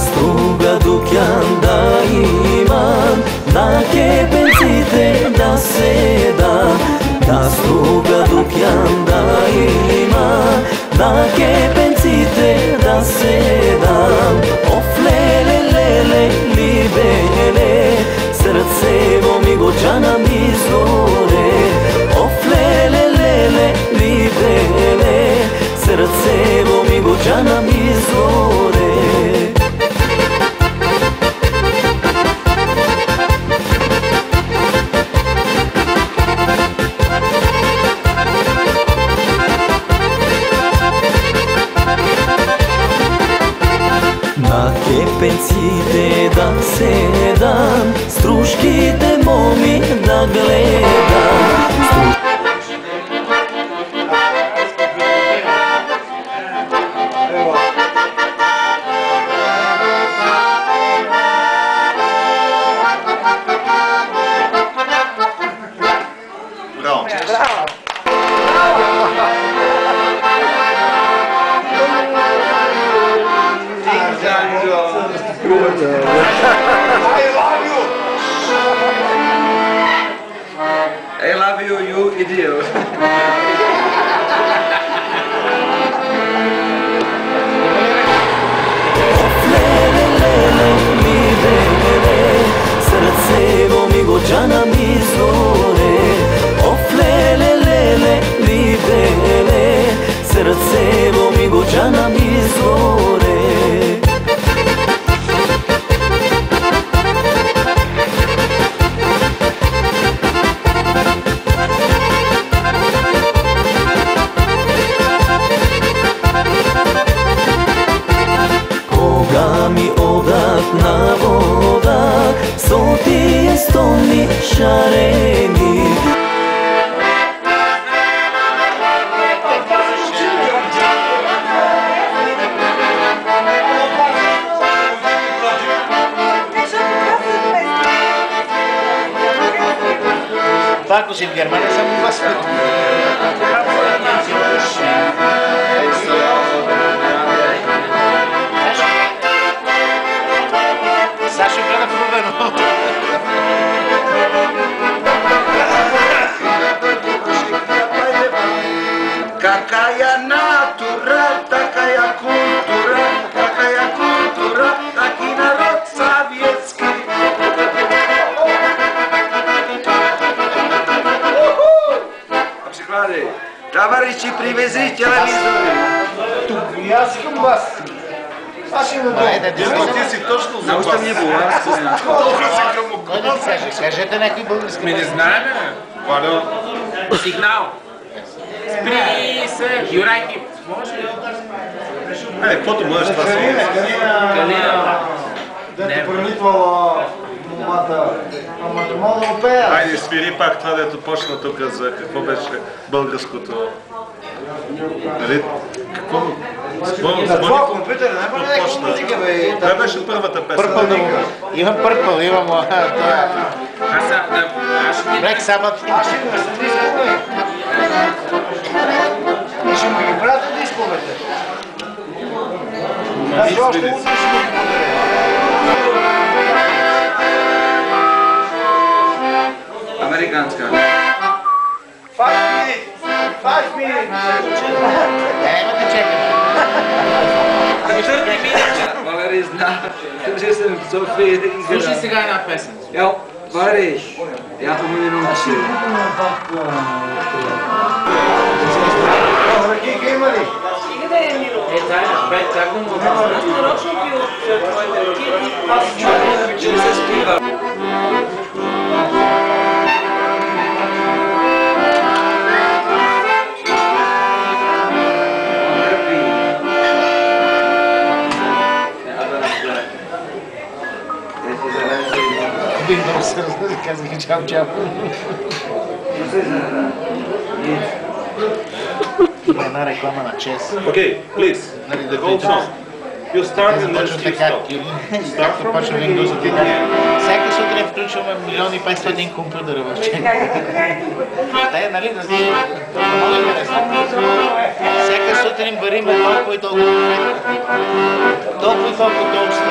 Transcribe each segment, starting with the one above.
Струга дукян да имам, на кепенците да седам. Да струга дукян да имам, на кепенците да седам. Оф, леле, леле, либеле, сърцево ми го джана ми згоре. Оф, леле, леле, либеле, сърцево ми го джана ми згоре. На кепенците да седам, стружките моми да гледам. I love you, you idiot. Сърцево ми го джана ми згоре. Оф, леле, леле, либеле, сърцево ми го джана ми згоре. Кога ми одат на вода, со тие стомни шарени. Ако си в Германия, съм у вас. Сашо гледа пробено. Какая натура, такая культура, таки народ советский. Товарищи, привези телевизоры. Аз искам вас. Аз имам това. Ти си точно за вас. Научи ми Кой да ти каже? Кажете някой български. Ми не знаем, Валю. Сигнал. Спри се, Юрайки. Може ли? Айде, каквото можеш това си. Калина. Дето прониквала момата. Ама не мога да опея. Айде, свири пак това, дето почна тук за какво беше българското. Нали? Какво? На твоя компютър не бъде някаква музика, бе. Това беше първата песен. Имам пърпъл, имам това. Black Sabbath. Аз ще го съм дискове. И ще му ги пратя дисковете. Аз още утре ще му ги подаря. Американска. 5 minutes. Имате чекане. Валери зна, че съм в София и да ги Слушай сега една песен. Яо, Валери, я му не научи. Ракийка има ли? Тайна, бе, так да му казвам. Нарочно пил от твоите ръки. Аз чувам, че се спива. Windows, казах чао. Има една реклама на ЧЕС. Okay, please, the whole song. You start and then you stop. Както почва Windows, всяка сутрин не включваме 1 500 000 компютъра в чека. Те, нали, да си много интересно. Всяка сутрин вариме толкова и толкова метра. Толкова и толкова долу става.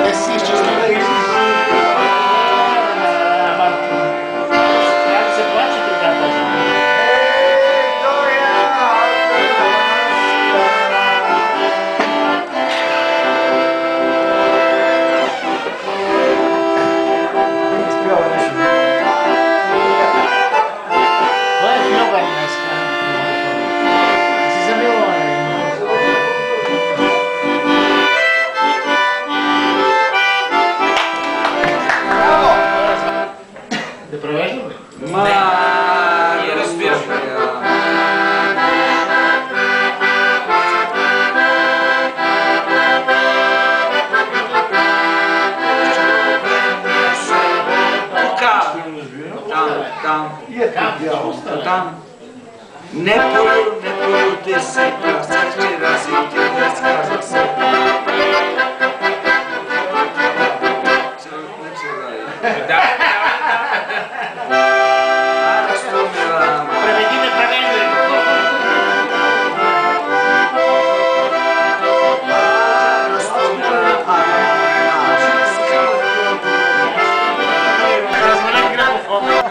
Те си изчислили. Трябва да се плаче тогава тази. Да провеждаме? Не разбирам. Там. Не първите се прасачи разите не сказва се. Преведи ме превеждай. Развалям грамофона.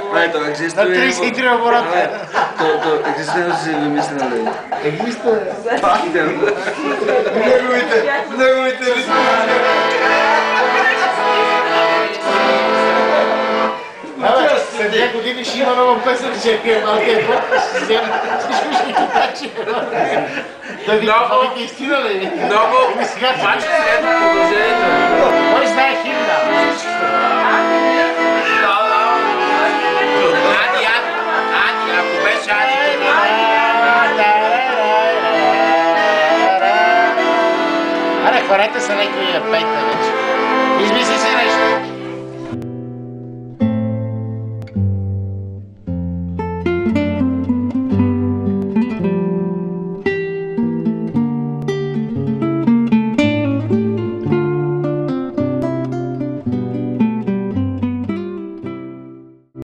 На 33 оборота. То екзистенцията си вимисля, нали? Неговите ритми. След 2 години ще има нова песен, че е малкият път, ще си взема всичко ще китачи. Да ви това е истина ли? Много. Обаче следва продължението. Кой знае химна? Ади, ако беше Ади, аре, хванете се някоя пейте вече. Измисли се нещо.